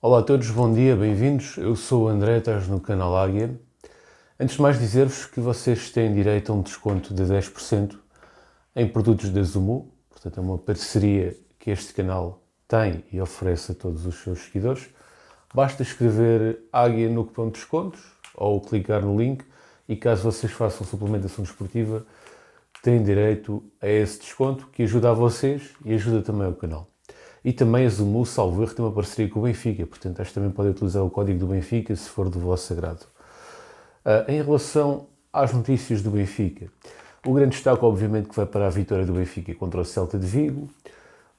Olá a todos, bom dia, bem-vindos. Eu sou o André, estás no canal Águia. Antes de mais dizer-vos que vocês têm direito a um desconto de 10% em produtos da Zumu. Portanto, é uma parceria que este canal tem e oferece a todos os seus seguidores. Basta escrever Águia no cupom de descontos ou clicar no link e caso vocês façam suplementação desportiva, têm direito a esse desconto que ajuda a vocês e ajuda também o canal. E também a Zumu, salvo erro, tem uma parceria com o Benfica, portanto, acho que também podem utilizar o código do Benfica se for do vosso agrado. Em relação às notícias do Benfica, o grande destaque, obviamente, que vai para a vitória do Benfica contra o Celta de Vigo,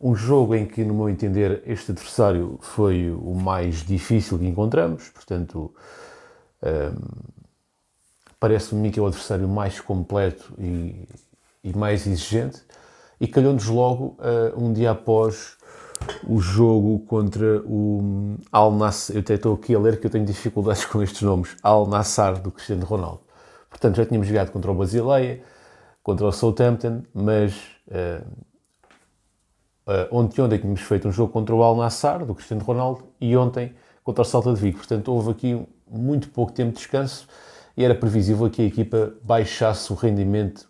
um jogo em que, no meu entender, este adversário foi o mais difícil que encontramos, portanto, parece-me que é o adversário mais completo e mais exigente, e calhou-nos logo um dia após o jogo contra o Al Nassr. Eu até estou aqui a ler que eu tenho dificuldades com estes nomes. Al Nassr do Cristiano Ronaldo. Portanto, já tínhamos jogado contra o Basileia, contra o Southampton, mas ontem tínhamos feito um jogo contra o Al Nassr do Cristiano Ronaldo e ontem contra o Celta de Vigo. Portanto, houve aqui muito pouco tempo de descanso e era previsível que a equipa baixasse o rendimento,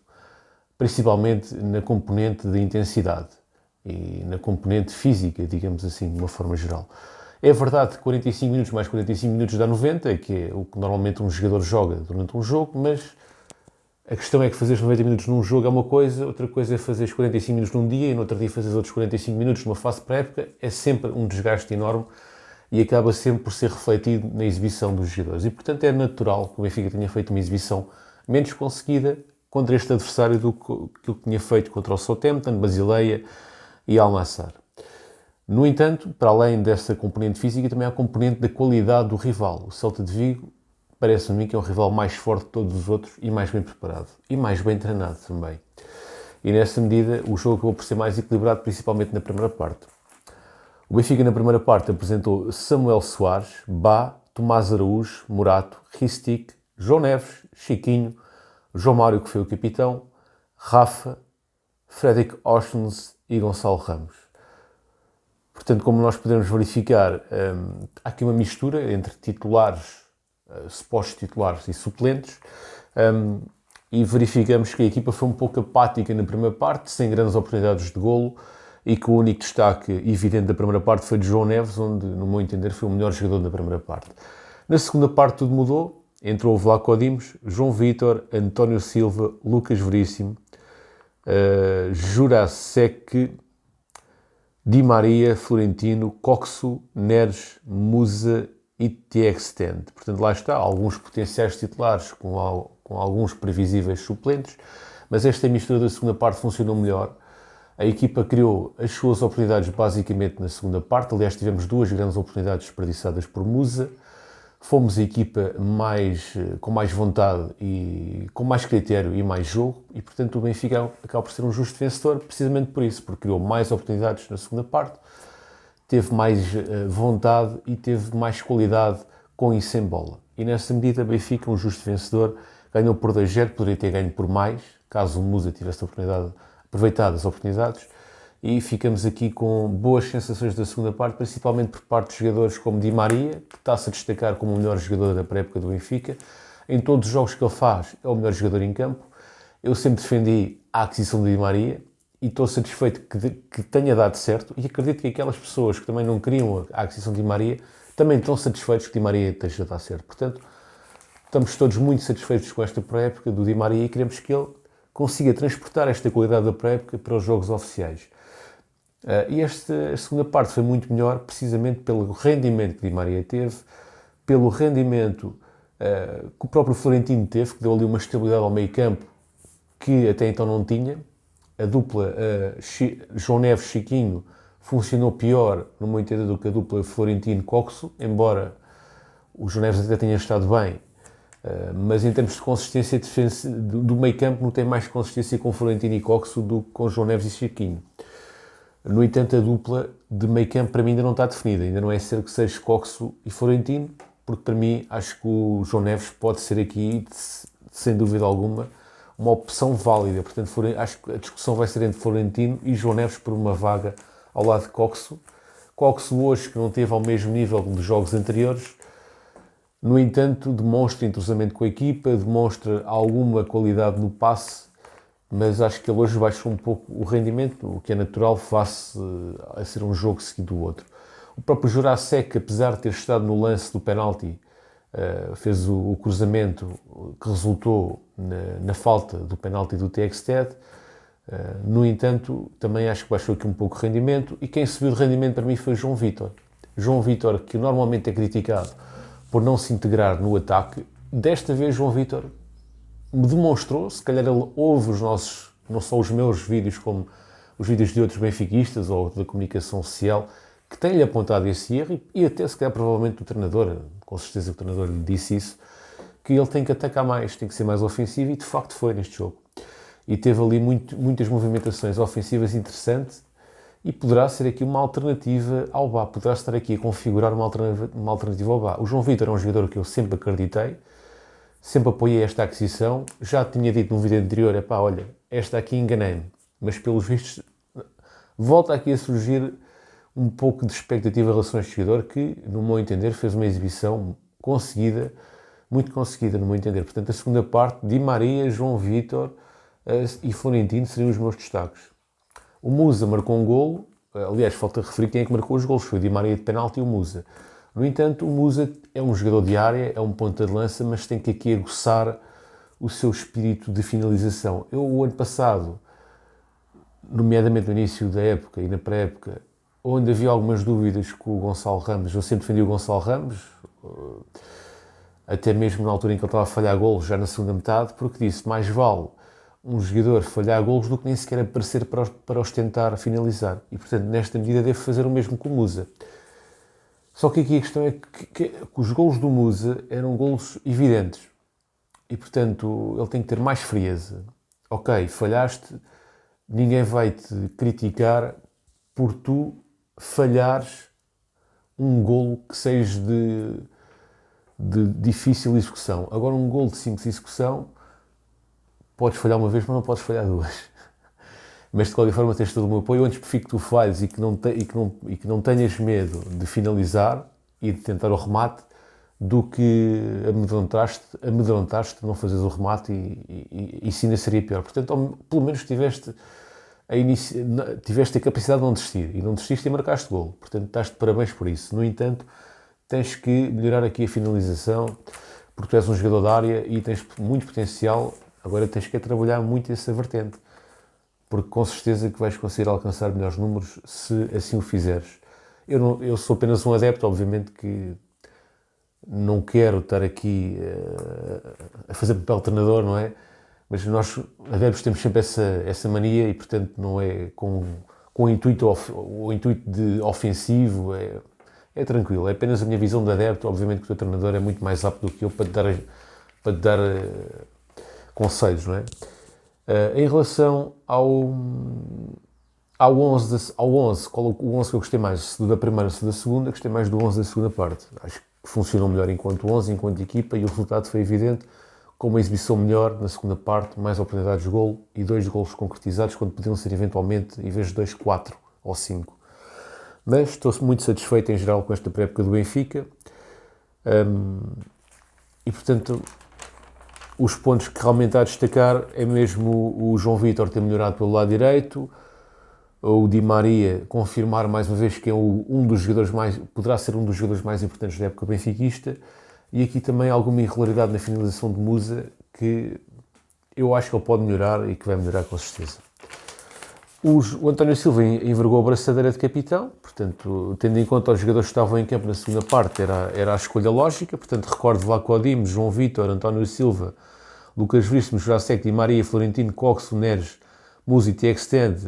principalmente na componente de intensidade e na componente física, digamos assim, de uma forma geral. É verdade que 45 minutos mais 45 minutos dá 90, que é o que normalmente um jogador joga durante um jogo, mas a questão é que fazeres 90 minutos num jogo é uma coisa, outra coisa é fazeres 45 minutos num dia e no outro dia fazeres outros 45 minutos numa fase pré-época, é sempre um desgaste enorme e acaba sempre por ser refletido na exibição dos jogadores. E, portanto, é natural que o Benfica tenha feito uma exibição menos conseguida contra este adversário do que tinha feito contra o Southampton, Basileia e Al Nassr. No entanto, para além dessa componente física, também há a componente da qualidade do rival. O Celta de Vigo parece-me a mim que é o rival mais forte de todos os outros e mais bem preparado. E mais bem treinado também. E nessa medida, o jogo acabou por ser mais equilibrado, principalmente na primeira parte. O Benfica, na primeira parte, apresentou Samuel Soares, Bá, Tomás Araújo, Morato, Ristic, João Neves, Chiquinho, João Mário, que foi o capitão, Rafa, Fredrik Oshens e Gonçalo Ramos. Portanto, como nós podemos verificar, há aqui uma mistura entre titulares, supostos titulares e suplentes, e verificamos que a equipa foi um pouco apática na primeira parte, sem grandes oportunidades de golo, e que o único destaque evidente da primeira parte foi de João Neves, onde, no meu entender, foi o melhor jogador da primeira parte. Na segunda parte tudo mudou, entrou o Vlaco Dimos, João Vítor, António Silva, Lucas Veríssimo, Jurasek, Di Maria, Florentino, Coxo, Neres, Musa e T-Extend. Portanto, lá está, alguns potenciais titulares com alguns previsíveis suplentes, mas esta mistura da segunda parte funcionou melhor. A equipa criou as suas oportunidades basicamente na segunda parte. Aliás, tivemos duas grandes oportunidades desperdiçadas por Musa. Fomos a equipa com mais vontade e com mais critério e mais jogo e, portanto, o Benfica acaba por ser um justo vencedor precisamente por isso, porque criou mais oportunidades na segunda parte, teve mais vontade e teve mais qualidade com e sem bola. E nessa medida, o Benfica, um justo vencedor, ganhou por 2-0, poderia ter ganho por mais, caso o Musa tivesse aproveitado as oportunidades, e ficamos aqui com boas sensações da segunda parte, principalmente por parte de jogadores como Di Maria, que está-se a destacar como o melhor jogador da pré-época do Benfica. Em todos os jogos que ele faz, é o melhor jogador em campo. Eu sempre defendi a aquisição de Di Maria e estou satisfeito que tenha dado certo e acredito que aquelas pessoas que também não queriam a aquisição de Di Maria também estão satisfeitos que Di Maria esteja a dar certo. Portanto, estamos todos muito satisfeitos com esta pré-época do Di Maria e queremos que ele consiga transportar esta qualidade da pré-época para os jogos oficiais. E a segunda parte foi muito melhor, precisamente pelo rendimento que Di Maria teve, pelo rendimento que o próprio Florentino teve, que deu ali uma estabilidade ao meio campo que até então não tinha. A dupla João Neves-Chiquinho funcionou pior, no meu entender, do que a dupla Florentino-Coxo, embora o João Neves até tenha estado bem, mas em termos de consistência do meio campo não tem mais consistência com Florentino e Coxo do que com João Neves e Chiquinho. No entanto, a dupla de meio campo para mim ainda não está definida, ainda não é certo que seja Coxo e Florentino, porque para mim acho que o João Neves pode ser aqui, sem dúvida alguma, uma opção válida. Portanto, acho que a discussão vai ser entre Florentino e João Neves por uma vaga ao lado de Coxo, Coxo hoje, que não teve ao mesmo nível dos jogos anteriores, no entanto, demonstra entrosamento com a equipa, demonstra alguma qualidade no passe, mas acho que ele hoje baixou um pouco o rendimento, o que é natural face a ser um jogo seguido do outro. O próprio Jurasek, apesar de ter estado no lance do penalti, fez o cruzamento que resultou na falta do penalti do Tjekstad. No entanto, também acho que baixou aqui um pouco o rendimento, e quem subiu de rendimento para mim foi João Vítor. João Vítor, que normalmente é criticado por não se integrar no ataque, desta vez João Vítor me demonstrou, se calhar ele ouve os nossos, não só os meus vídeos, como os vídeos de outros benfiquistas ou da comunicação social, que tem-lhe apontado esse erro, e até se calhar provavelmente o treinador, com certeza o treinador lhe disse isso, que ele tem que atacar mais, tem que ser mais ofensivo, e de facto foi neste jogo. E teve ali muitas movimentações ofensivas interessantes, e poderá ser aqui uma alternativa ao Bá, poderá estar aqui a configurar uma alternativa ao Bá. O João Vítor é um jogador que eu sempre acreditei, sempre apoiei esta aquisição, já tinha dito num vídeo anterior, olha, esta aqui enganei-me, mas pelos vistos volta aqui a surgir um pouco de expectativa em relação a este jogador, que, no meu entender, fez uma exibição conseguida, muito conseguida, no meu entender. Portanto, a segunda parte, Di Maria, João Vítor e Florentino seriam os meus destaques. O Musa marcou um golo, aliás, falta referir quem é que marcou os golos, foi o Di Maria de penalti e o Musa. No entanto, o Musa é um jogador de área, é um ponta de lança, mas tem que aqui aguçar o seu espírito de finalização. Eu, o ano passado, nomeadamente no início da época e na pré-época, onde havia algumas dúvidas com o Gonçalo Ramos, eu sempre defendi o Gonçalo Ramos, até mesmo na altura em que ele estava a falhar golos, já na segunda metade, porque disse, mais vale um jogador falhar golos do que nem sequer aparecer para os tentar finalizar. E, portanto, nesta medida deve fazer o mesmo com o Musa. Só que aqui a questão é que os golos do Musa eram golos evidentes. E, portanto, ele tem que ter mais frieza. Ok, falhaste, ninguém vai te criticar por tu falhares um golo que seja de difícil execução. Agora, um golo de simples execução, podes falhar uma vez, mas não podes falhar duas. Mas, de qualquer forma, tens todo o meu apoio. Antes prefiro que tu falhes e que não tenhas medo de finalizar e de tentar o remate, do que amedrontaste, não fazes o remate, e isso ainda seria pior. Portanto, pelo menos tiveste a capacidade de não desistir, e não desististe e marcaste golo. Portanto, estás de parabéns por isso. No entanto, tens que melhorar aqui a finalização, porque tu és um jogador da área e tens muito potencial. Agora tens que trabalhar muito essa vertente, porque com certeza que vais conseguir alcançar melhores números se assim o fizeres. Eu sou apenas um adepto, obviamente que não quero estar aqui a fazer papel de treinador, não é? Mas nós, adeptos, temos sempre essa mania, e, portanto, não é com o intuito de ofensivo, é tranquilo. É apenas a minha visão de adepto. Obviamente que o teu treinador é muito mais apto do que eu para te dar conselhos, não é? Em relação ao 11, qual o 11 que eu gostei mais, se da primeira ou se da segunda, gostei mais do 11 da segunda parte. Acho que funcionou melhor enquanto 11, enquanto equipa, e o resultado foi evidente, com uma exibição melhor na segunda parte, mais oportunidades de golo e 2 golos concretizados, quando podiam ser eventualmente, em vez de 2, 4 ou 5. Mas estou muito satisfeito em geral com esta pré-época do Benfica. E, portanto, os pontos que realmente há a destacar é mesmo o João Vítor ter melhorado pelo lado direito, o Di Maria confirmar mais uma vez que é poderá ser um dos jogadores mais importantes da época benfiquista, e aqui também alguma irregularidade na finalização de Musa, que eu acho que ele pode melhorar e que vai melhorar com certeza. O António Silva envergou a braçadeira de capitão, portanto, tendo em conta os jogadores que estavam em campo na segunda parte, era a escolha lógica. Portanto, recordo Vlaco Dimos, João Vítor, António Silva, Lucas Veríssimo, Jurasek, Di Maria, Florentino, Coxo, Neres, Musa e Tjekstad.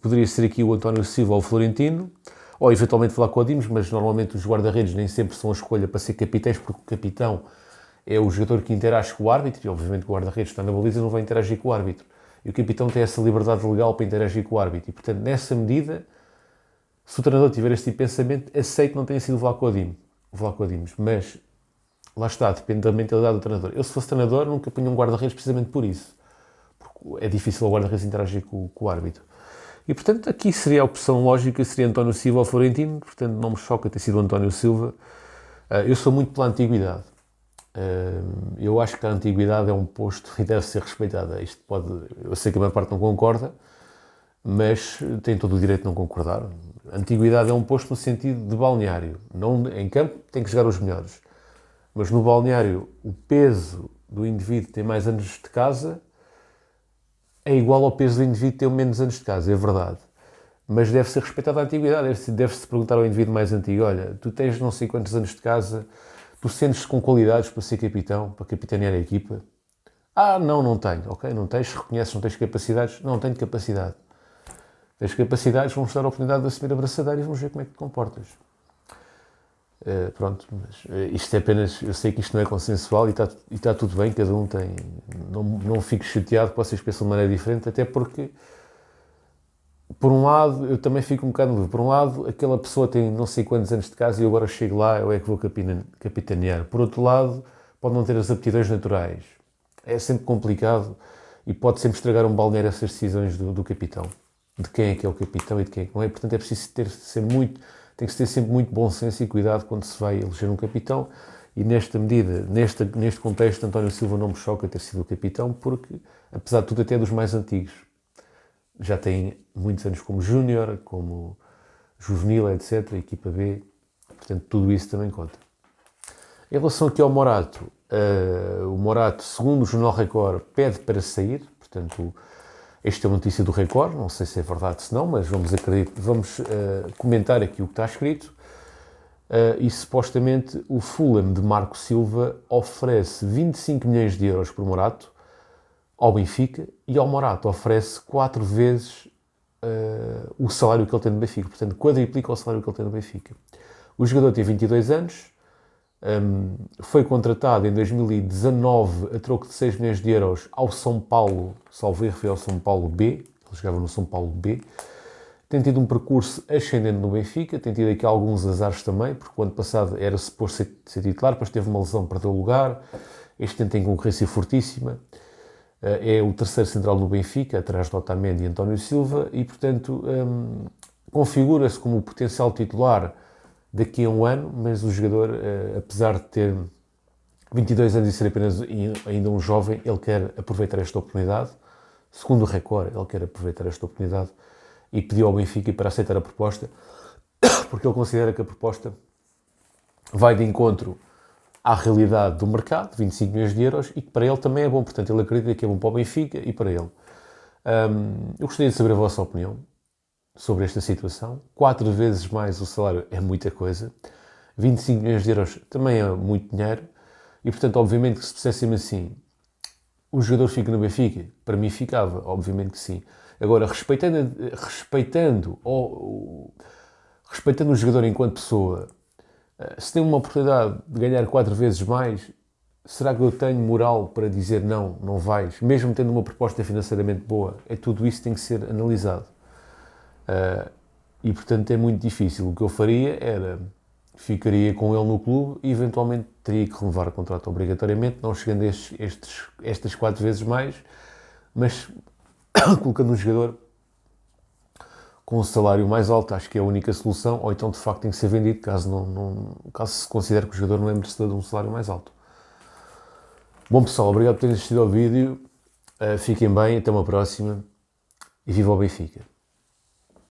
Poderia ser aqui o António Silva ou o Florentino, ou eventualmente Vlaco Dimos, mas normalmente os guarda-redes nem sempre são a escolha para ser capitães, porque o capitão é o jogador que interage com o árbitro, e obviamente o guarda-redes está na baliza, não vai interagir com o árbitro. E o capitão tem essa liberdade legal para interagir com o árbitro. E, portanto, nessa medida, se o treinador tiver este tipo de pensamento, aceito que não tenha sido o Vlaco Dimos. Mas, lá está, depende da mentalidade do treinador. Eu, se fosse treinador, nunca punha um guarda-redes precisamente por isso. Porque é difícil o guarda-redes interagir com o árbitro. E, portanto, aqui seria a opção lógica, seria António Silva ou Florentino, portanto, não me choca ter sido António Silva. Eu sou muito pela antiguidade. Eu acho que a antiguidade é um posto e deve ser respeitada. Isto pode, eu sei que a maior parte não concorda, mas tem todo o direito de não concordar. A antiguidade é um posto no sentido de balneário. Não, em campo tem que jogar os melhores. Mas no balneário, o peso do indivíduo que tem mais anos de casa é igual ao peso do indivíduo que tem menos anos de casa, é verdade. Mas deve ser respeitada a antiguidade. Deve-se perguntar ao indivíduo mais antigo: olha, tu tens não sei quantos anos de casa, tu sentes-te com qualidades para ser capitão, para capitanear a equipa? Ah, não tenho. Ok, não tens, reconheces, não tens capacidades? Não, tenho capacidade. Tens capacidades, vamos dar a oportunidade de assumir a braçadeira e vamos ver como é que te comportas. Pronto, mas isto é apenas, eu sei que isto não é consensual e está tudo bem, cada um tem, não fico chateado que vocês pensam de maneira diferente, até porque, por um lado, eu também fico um bocado, por um lado, aquela pessoa tem não sei quantos anos de casa e eu agora chego lá, eu é que vou capitanear. Por outro lado, pode não ter as aptidões naturais. É sempre complicado e pode sempre estragar um balneário essas decisões do capitão. De quem é que é o capitão e de quem é que não é. Portanto, é preciso tem que se ter sempre muito bom senso e cuidado quando se vai eleger um capitão. E nesta medida, neste contexto, António Silva não me choca ter sido o capitão, porque, apesar de tudo, até é dos mais antigos. Já tem muitos anos como júnior, como juvenil, etc., equipa B. Portanto, tudo isso também conta. Em relação aqui ao Morato, o Morato, segundo o Jornal Record, pede para sair. Portanto, esta é uma notícia do Record, não sei se é verdade ou não, mas vamos comentar aqui o que está escrito. E supostamente o Fulham de Marco Silva oferece 25 milhões de euros por Morato ao Benfica e ao Morato oferece 4 vezes o salário que ele tem no Benfica. Portanto, quadriplica o salário que ele tem no Benfica. O jogador tem 22 anos, foi contratado em 2019 a troco de 6 milhões de euros ao São Paulo, salvo erro, foi ao São Paulo B, ele jogava no São Paulo B. Tem tido um percurso ascendente no Benfica, tem tido aqui alguns azares também, porque o ano passado era suposto ser titular, depois teve uma lesão, perdeu o lugar. Este ano tem concorrência fortíssima. É o terceiro central no Benfica, atrás de Otamendi e António Silva, e portanto configura-se como o potencial titular daqui a um ano, mas o jogador, apesar de ter 22 anos e ser apenas ainda um jovem, ele quer aproveitar esta oportunidade. Segundo o Record, ele quer aproveitar esta oportunidade e pediu ao Benfica para aceitar a proposta, porque ele considera que a proposta vai de encontro à realidade do mercado, 25 milhões de euros, e que para ele também é bom. Portanto, ele acredita que é bom para o Benfica e para ele. Eu gostaria de saber a vossa opinião sobre esta situação. 4 vezes mais o salário é muita coisa. 25 milhões de euros também é muito dinheiro. E, portanto, obviamente que se dissessem assim, o jogador fica no Benfica, para mim ficava, obviamente que sim. Agora, respeitando o jogador enquanto pessoa, se tem uma oportunidade de ganhar 4 vezes mais, será que eu tenho moral para dizer não, não vais? Mesmo tendo uma proposta financeiramente boa, tudo isso tem que ser analisado. E, portanto, é muito difícil. O que eu faria era, ficaria com ele no clube e, eventualmente, teria que renovar o contrato obrigatoriamente, não chegando a estas 4 vezes mais, mas colocando um jogador com um salário mais alto, acho que é a única solução, ou então, de facto, tem que ser vendido, caso se considere que o jogador não é merecedor de um salário mais alto. Bom, pessoal, obrigado por terem assistido ao vídeo. Fiquem bem, até uma próxima e viva o Benfica!